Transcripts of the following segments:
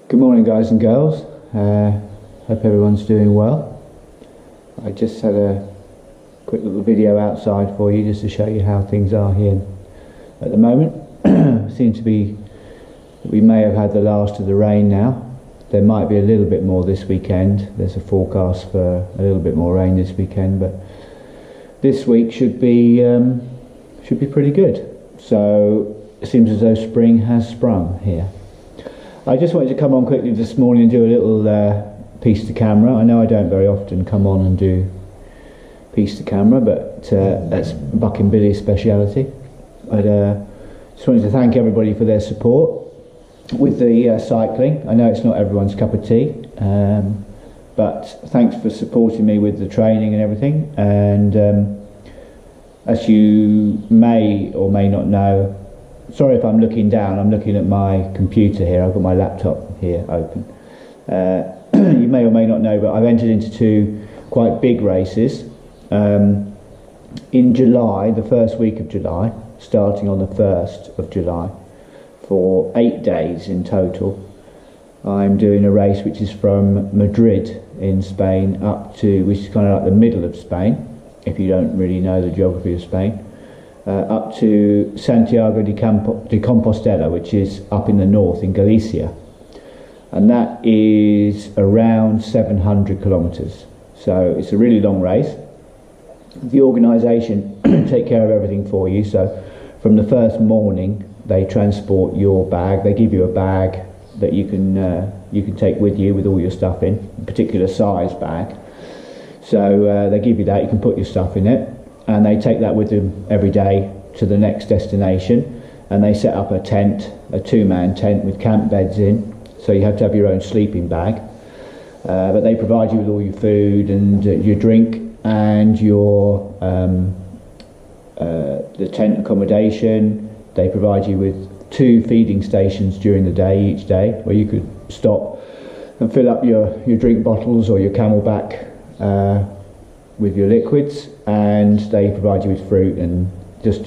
Good morning, guys and girls. Hope everyone's doing well. I just had a quick little video outside for you just to show you how things are here at the moment. Seems to be that we may have had the last of the rain now. There might be a little bit more this weekend. There's a forecast for a little bit more rain this weekend, but this week should be pretty good. So it seems as though spring has sprung here. I just wanted to come on quickly this morning and do a little piece to camera. I know I don't very often come on and do piece to camera, but that's Buck and Billy's speciality. I just wanted to thank everybody for their support with the cycling. I know it's not everyone's cup of tea, but thanks for supporting me with the training and everything. And as you may or may not know, sorry if I'm looking down, I'm looking at my computer here. I've got my laptop here open. You may or may not know, but I've entered into two quite big races. In July, the first week of July, starting on the 1st of July, for 8 days in total, I'm doing a race which is from Madrid in Spain up to, which is kind of like the middle of Spain, if you don't really know the geography of Spain. Up to Santiago de Compostela, which is up in the north in Galicia, and that is around 700 kilometres. So it's a really long race. The organisation take care of everything for you. So from the first morning, they transport your bag. They give you a bag that you can take with you with all your stuff in, a particular size bag. So they give you that. You can put your stuff in it. And they take that with them every day to the next destination, and they set up a tent, a two-man tent with camp beds in, so you have to have your own sleeping bag, but they provide you with all your food and your drink and your the tent accommodation. They provide you with 2 feeding stations during the day, each day, where you could stop and fill up your drink bottles or your Camelback with your liquids, and they provide you with fruit and just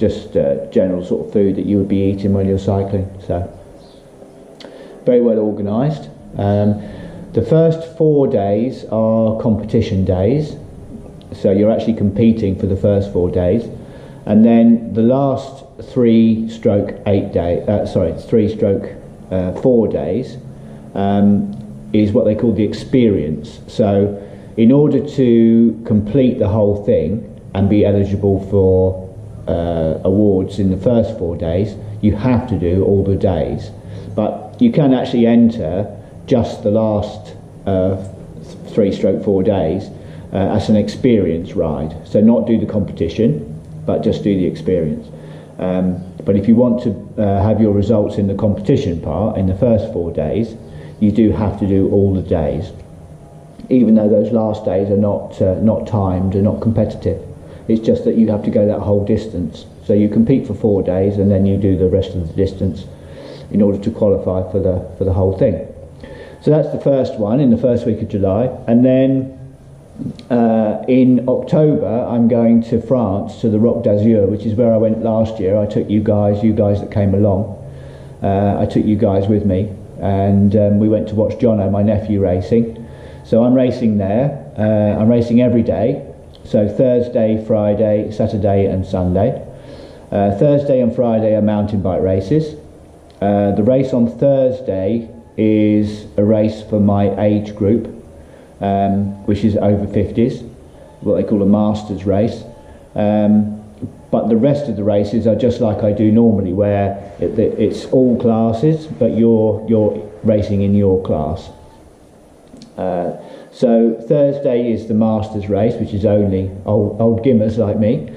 general sort of food that you would be eating when you're cycling. So very well organised. The first 4 days are competition days, so you're actually competing for the first 4 days, and then the last 3/8 day, 3/4 days is what they call the experience. So in order to complete the whole thing and be eligible for awards in the first 4 days, you have to do all the days. But you can actually enter just the last 3/4 days as an experience ride. So not do the competition, but just do the experience. But if you want to have your results in the competition part in the first 4 days, you do have to do all the days, even though those last days are not timed and not competitive. It's just that you have to go that whole distance. So you compete for 4 days and then you do the rest of the distance in order to qualify for the whole thing. So that's the first one in the first week of July. And then in October I'm going to France, to the Roc d'Azur, which is where I went last year. I took you guys that came along, I took you guys with me, and we went to watch Jono, my nephew, racing. So I'm racing there. I'm racing every day. So Thursday, Friday, Saturday and Sunday. Thursday and Friday are mountain bike races. The race on Thursday is a race for my age group, which is over 50s, what they call a masters race. But the rest of the races are just like I do normally, where it's all classes, but you're racing in your class. So Thursday is the Masters race, which is only old gimmers like me.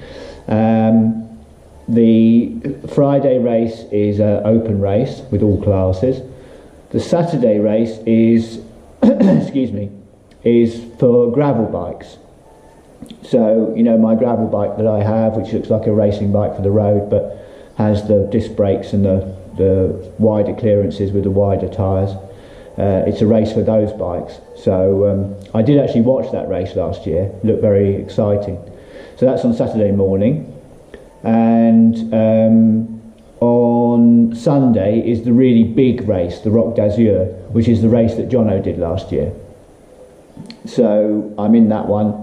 The Friday race is an open race with all classes. The Saturday race is excuse me, is for gravel bikes. So you know, my gravel bike that I have, which looks like a racing bike for the road, but has the disc brakes and the wider clearances with the wider tyres. It's a race for those bikes. So I did actually watch that race last year. It looked very exciting. So that's on Saturday morning. And on Sunday is the really big race, the Roc d'Azur, which is the race that Jono did last year. So I'm in that one.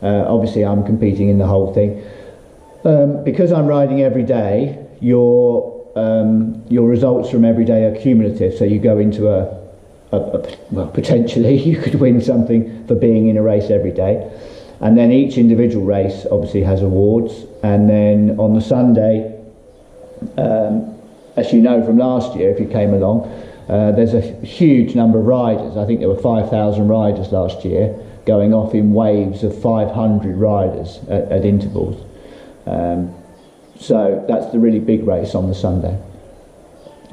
Obviously I'm competing in the whole thing. Because I'm riding every day, your results from every day are cumulative, so you go into well, potentially you could win something for being in a race every day. And then each individual race obviously has awards, and then on the Sunday, as you know from last year if you came along, there's a huge number of riders. I think there were 5,000 riders last year, going off in waves of 500 riders at intervals. So that's the really big race on the Sunday.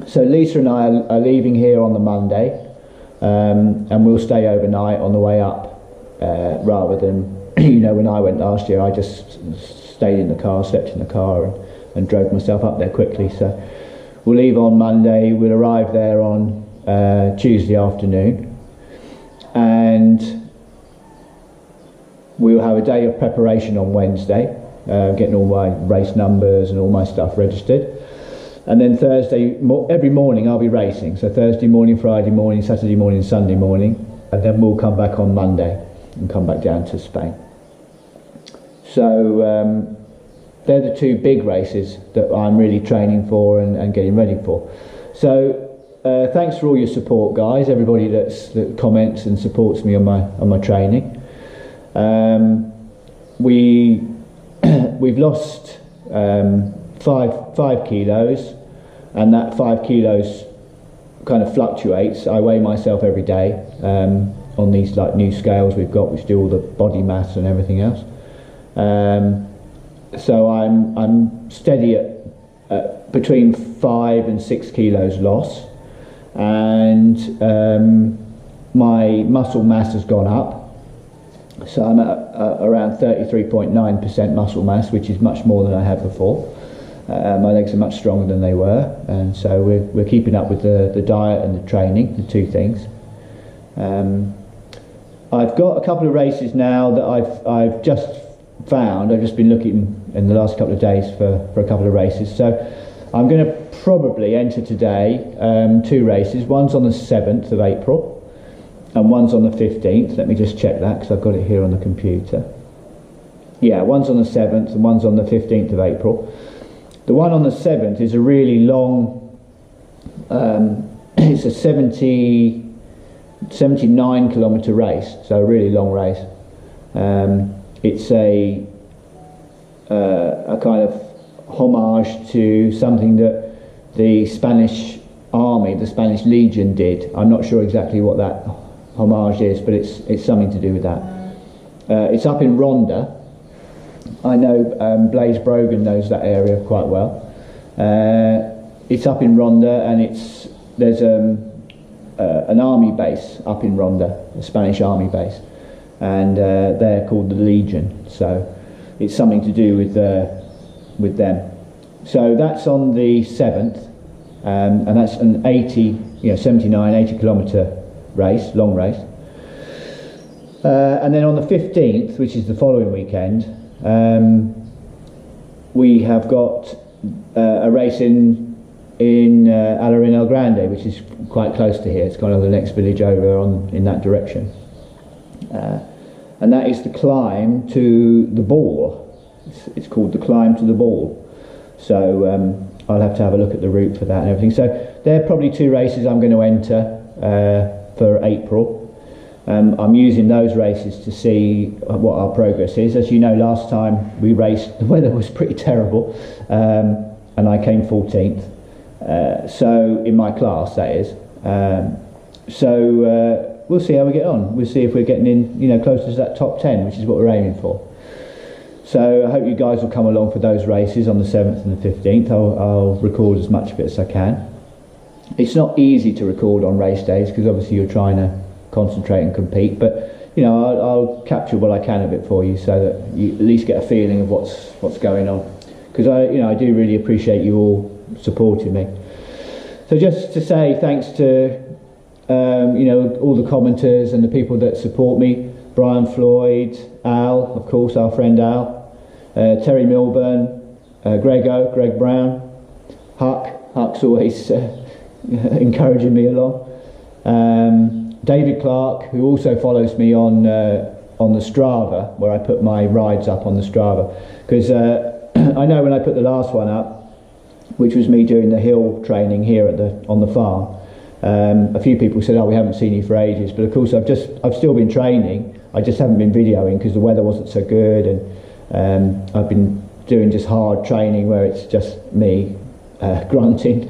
So Lisa and I are leaving here on the Monday, and we'll stay overnight on the way up, rather than, you know, when I went last year I just stayed in the car, slept in the car and drove myself up there quickly. So we'll leave on Monday, we'll arrive there on Tuesday afternoon, and we'll have a day of preparation on Wednesday, getting all my race numbers and all my stuff registered. And then Thursday, every morning I'll be racing. So Thursday morning, Friday morning, Saturday morning, Sunday morning, and then we'll come back on Monday and come back down to Spain. So they're the two big races that I'm really training for and getting ready for. So thanks for all your support, guys. Everybody that comments and supports me on my training. We've lost 5 kilos, and that 5 kilos kind of fluctuates. I weigh myself every day on these like new scales we've got, which do all the body mass and everything else. So I'm steady at between 5 and 6 kilos loss, and my muscle mass has gone up. So I'm at around 33.9% muscle mass, which is much more than I had before. My legs are much stronger than they were, and so we're keeping up with the diet and the training, the two things. I've got a couple of races now that I've just found. I've just been looking in the last couple of days for a couple of races. So I'm going to probably enter today 2 races. One's on the 7th of April and one's on the 15th. Let me just check that because I've got it here on the computer. Yeah, one's on the 7th and one's on the 15th of April. The one on the 7th is a really long, it's a 79 kilometre race, so a really long race. It's a kind of homage to something that the Spanish army, the Spanish Legion did. I'm not sure exactly what that homage is, but it's something to do with that. It's up in Ronda. I know Blaise Brogan knows that area quite well. It's up in Ronda, and there's an army base up in Ronda, a Spanish army base, and they're called the Legion. So it's something to do with them. So that's on the 7th, and that's an 79, 80 kilometre race, long race. And then on the 15th, which is the following weekend, we have got a race in Alarin El Grande, which is quite close to here. It's kind of the next village over in that direction, and that is the climb to the ball. It's called the climb to the ball. So I'll have to have a look at the route for that and everything. So they're probably 2 races I'm going to enter for April. I'm using those races to see what our progress is. As you know, last time we raced, the weather was pretty terrible, and I came 14th. So in my class, that is. So we'll see how we get on. We'll see if we're getting in, closer to that top 10, which is what we're aiming for. So I hope you guys will come along for those races on the 7th and the 15th. I'll record as much of it as I can. It's not easy to record on race days because obviously you're trying to concentrate and compete, but I'll capture what I can of it for you so that you at least get a feeling of what's going on, because I do really appreciate you all supporting me. So just to say thanks to all the commenters and the people that support me: Brian Floyd, Al, of course, our friend Al, Terry Milburn, Greg Brown, Huck's always encouraging me along. David Clark, who also follows me on the Strava, where I put my rides up on the Strava, because I know when I put the last one up, which was me doing the hill training here on the farm, a few people said, "Oh, we haven't seen you for ages," but of course I've still been training. I just haven't been videoing because the weather wasn't so good, and I've been doing just hard training where it's just me grunting,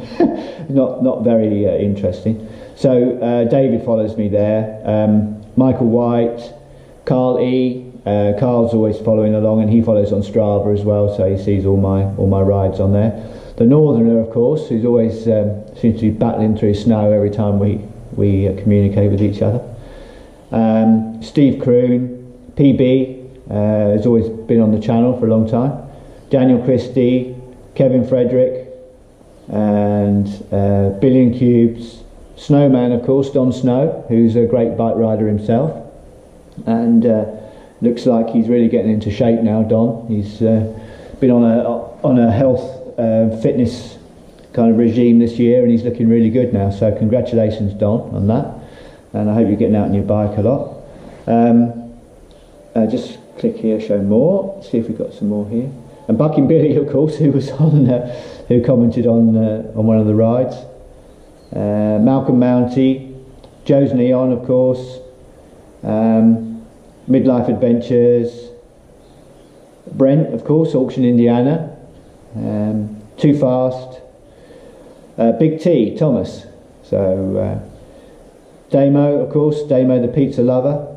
not very interesting. So David follows me there. Michael White, Carl E. Carl's always following along, and he follows on Strava as well, so he sees all my rides on there. The Northerner, of course, who's always seems to be battling through snow every time we communicate with each other. Steve Croon, PB, has always been on the channel for a long time. Daniel Christie, Kevin Frederick, and Billion Cubes. Snowman, of course, Don Snow, who's a great bike rider himself, and looks like he's really getting into shape now. Don, he's been on a health fitness kind of regime this year, and he's looking really good now. So congratulations, Don, on that, and I hope you're getting out on your bike a lot. Just click here, show more. See if we've got some more here. And Bucking Billy, of course, who was on, who commented on one of the rides. Malcolm Mounty, Joe's Neon, of course, Midlife Adventures, Brent, of course, Auction Indiana, Too Fast, Big T, Thomas, so Damo, of course, Damo the pizza lover.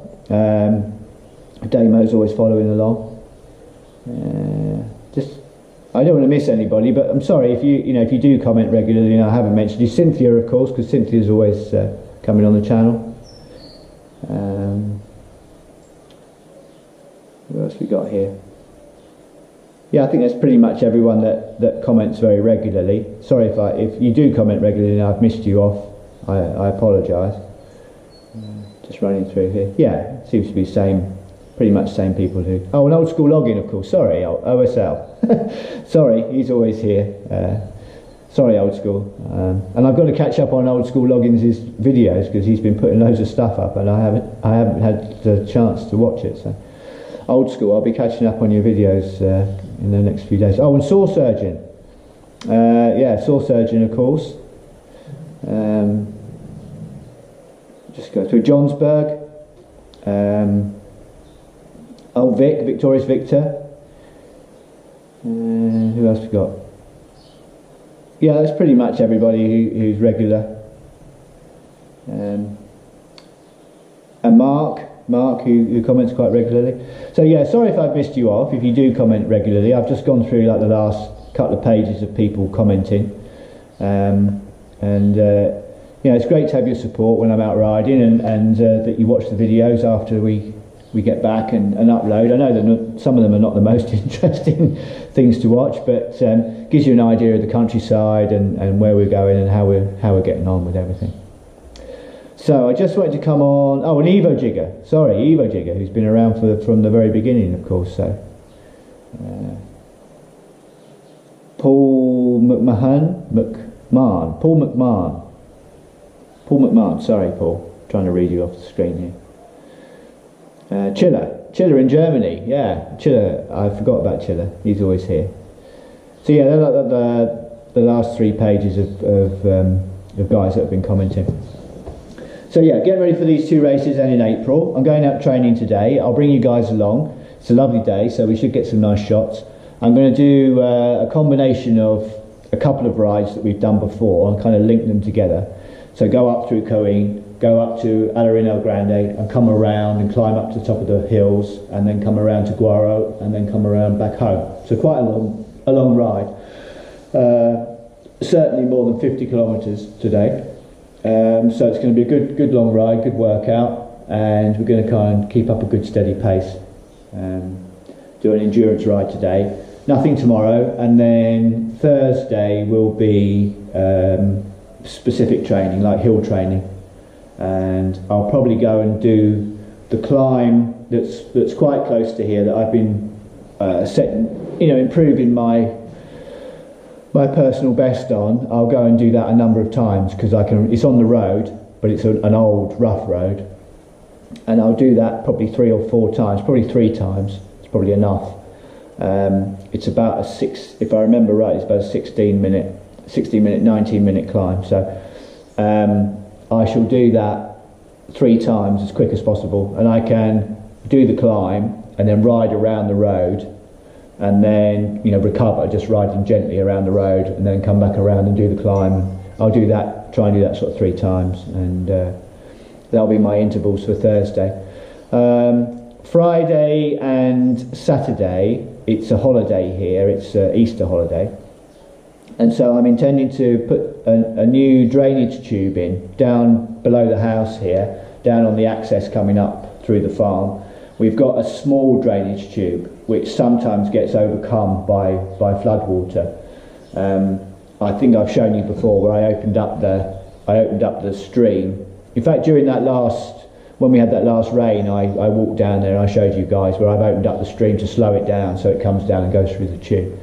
Damo's always following along. I don't want to miss anybody, but I'm sorry if if you do comment regularly. I haven't mentioned you. Cynthia, of course, because Cynthia's always coming on the channel. What else we got here? Yeah, I think that's pretty much everyone that comments very regularly. Sorry if you do comment regularly and I've missed you off. I apologise. Just running through here. Yeah, seems to be pretty much same people who... Oh, an Old School Login, of course. Sorry, OSL. Sorry, he's always here. Sorry, Old School. And I've got to catch up on Old School Logins' videos because he's been putting loads of stuff up, and I haven't had the chance to watch it. So, Old School, I'll be catching up on your videos in the next few days. Oh, and Saw Surgeon. Yeah, Saw Surgeon, of course. Just go through Johnsburg. Old Vic, Victorious Victor. Who else we got? Yeah, that's pretty much everybody who's regular. And Mark, who comments quite regularly. So yeah, sorry if I've missed you off. If you do comment regularly, I've just gone through like the last couple of pages of people commenting, it's great to have your support when I'm out riding, and that you watch the videos after we get back and upload. I know that some of them are not the most interesting things to watch, but gives you an idea of the countryside and where we're going and how we're getting on with everything. So I just wanted to come on. Oh, and Evo Jigger, who's been around from the very beginning, of course. So Paul McMahon. Sorry, Paul. Trying to read you off the screen here. Chiller in Germany. Yeah, Chiller. I forgot about Chiller. He's always here. So yeah, they're like the last 3 pages of guys that have been commenting. So yeah, get ready for these 2 races and in April. I'm going out training today. I'll bring you guys along. It's a lovely day, so we should get some nice shots. I'm going to do a combination of a couple of rides that we've done before and kind of link them together. So go up through Coeen, go up to Alarin El Grande and come around and climb up to the top of the hills, and then come around to Guaro and then come around back home. So quite a long ride. Certainly more than 50 kilometres today. So it's going to be a good long ride, good workout, and we're going to kind of keep up a good steady pace. Do an endurance ride today, nothing tomorrow, and then Thursday will be specific training, like hill training, and I'll probably go and do the climb that's quite close to here that I've been improving my my personal best on, I'll go and do that a number of times because I can. It's on the road, but it's an old rough road, and I'll do that probably 3 or 4 times, probably 3 times. It's probably enough. It's about if I remember right, it's about a 16 minute, 19 minute climb. So I shall do that 3 times as quick as possible, and I can do the climb and then ride around the road, and then recover, just riding gently around the road, and then come back around and do the climb. I'll do that, try and do that sort of 3 times, and that'll be my intervals for Thursday. Friday and Saturday, it's a holiday here, it's Easter holiday, and so I'm intending to put a new drainage tube in down below the house here, down on the access coming up through the farm. We've got a small drainage tube which sometimes gets overcome by floodwater. I think I've shown you before where I opened up the stream. In fact, during when we had that last rain, I walked down there and I showed you guys where I've opened up the stream to slow it down so it comes down and goes through the tube.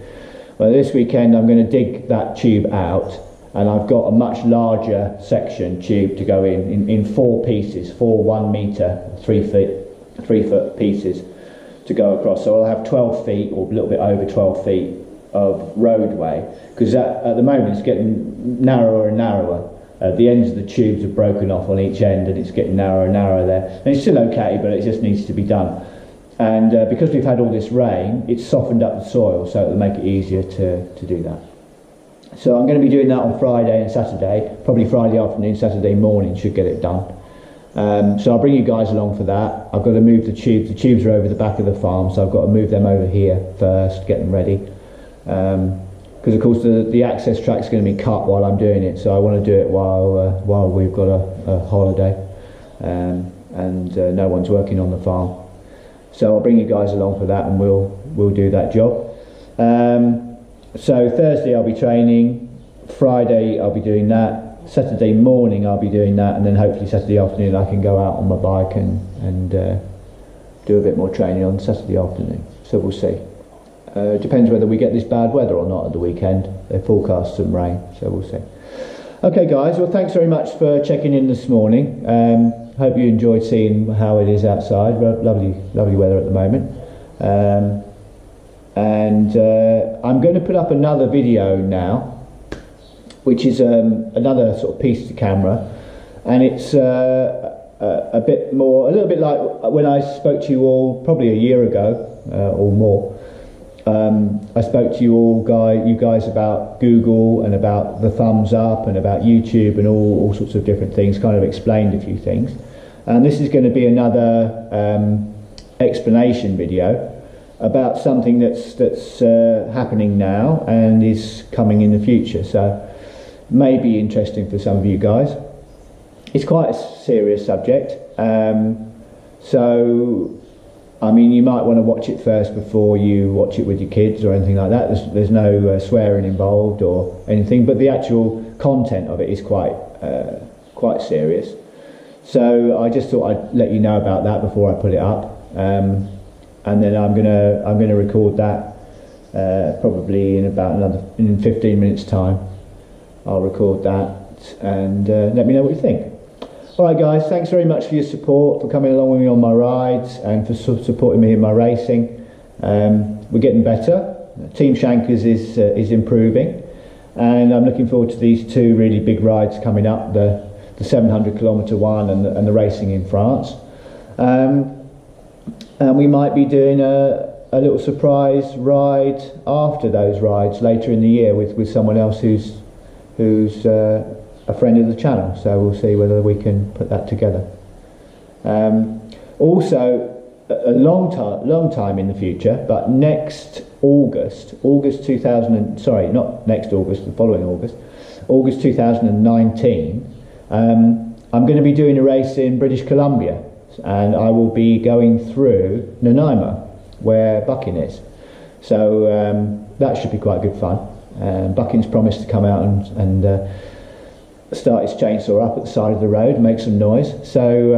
Well, this weekend I'm going to dig that tube out, and I've got a much larger section tube to go in 4 pieces, 4 1 metre, 3 foot pieces to go across. So I'll have 12 feet or a little bit over 12 feet of roadway, because at the moment it's getting narrower and narrower. The ends of the tubes are broken off on each end, and it's getting narrower and narrower there. And it's still okay, but it just needs to be done. And because we've had all this rain, it's softened up the soil, so it'll make it easier to do that. So I'm going to be doing that on Friday and Saturday, probably Friday afternoon, Saturday morning should get it done. So I'll bring you guys along for that. I've got to move the tubes. The tubes are over the back of the farm, so I've got to move them over here first, get them ready. Because of course the access track's going to be cut while I'm doing it, so I want to do it while we've got a holiday, and no one's working on the farm. So I'll bring you guys along for that, and we'll do that job. So Thursday I'll be training, Friday I'll be doing that, Saturday morning I'll be doing that, and then hopefully Saturday afternoon I can go out on my bike and do a bit more training on Saturday afternoon. So we'll see. Depends whether we get this bad weather or not at the weekend. They forecast some rain, so we'll see. Okay guys, well thanks very much for checking in this morning. Hope you enjoyed seeing how it is outside. Lovely weather at the moment. I'm going to put up another video now, which is another sort of piece to camera, and it's a little bit like when I spoke to you all probably a year ago or more. I spoke to you guys about Google and about the thumbs up and about YouTube and all sorts of different things, kind of explained a few things. And this is going to be another explanation video about something that's happening now and is coming in the future. So may be interesting for some of you guys. It's quite a serious subject. So I mean, you might want to watch it first before you watch it with your kids or anything like that. There's no swearing involved or anything, but the actual content of it is quite serious. So I just thought I'd let you know about that before I put it up, and then I'm gonna record that probably in 15 minutes time. I'll record that and let me know what you think. Alright guys, thanks very much for your support, for coming along with me on my rides and for supporting me in my racing. We're getting better. Team Shankers is improving, and I'm looking forward to these 2 really big rides coming up, the 700 kilometre one and the racing in France. And we might be doing a little surprise ride after those rides later in the year with someone else who's a friend of the channel, so we'll see whether we can put that together. Also, a long time in the future, but next August 2000, sorry, not next August, the following August 2019, I'm going to be doing a race in British Columbia, and I will be going through Nanaimo, where Bucking is. So that should be quite good fun. Bucking's promised to come out and start his chainsaw up at the side of the road, make some noise. So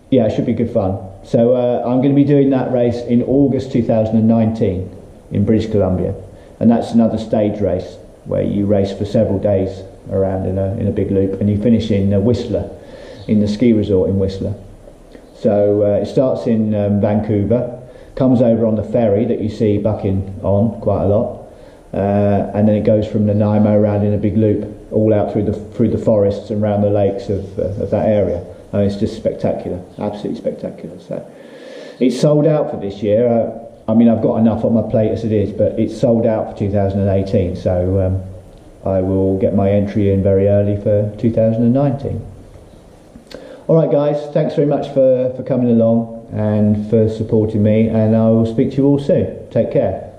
yeah, it should be good fun. So I'm going to be doing that race in August 2019 in British Columbia, and that's another stage race. where you race for several days around in a big loop, and you finish in Whistler, in the ski resort in Whistler. So it starts in Vancouver, comes over on the ferry that you see bucking on quite a lot, and then it goes from Nanaimo around in a big loop, all out through the forests and around the lakes of that area. And it's just spectacular, absolutely spectacular. So it's sold out for this year. I mean, I've got enough on my plate as it is, but it's sold out for 2018. So I will get my entry in very early for 2019. All right, guys, thanks very much for coming along and for supporting me, and I will speak to you all soon. Take care.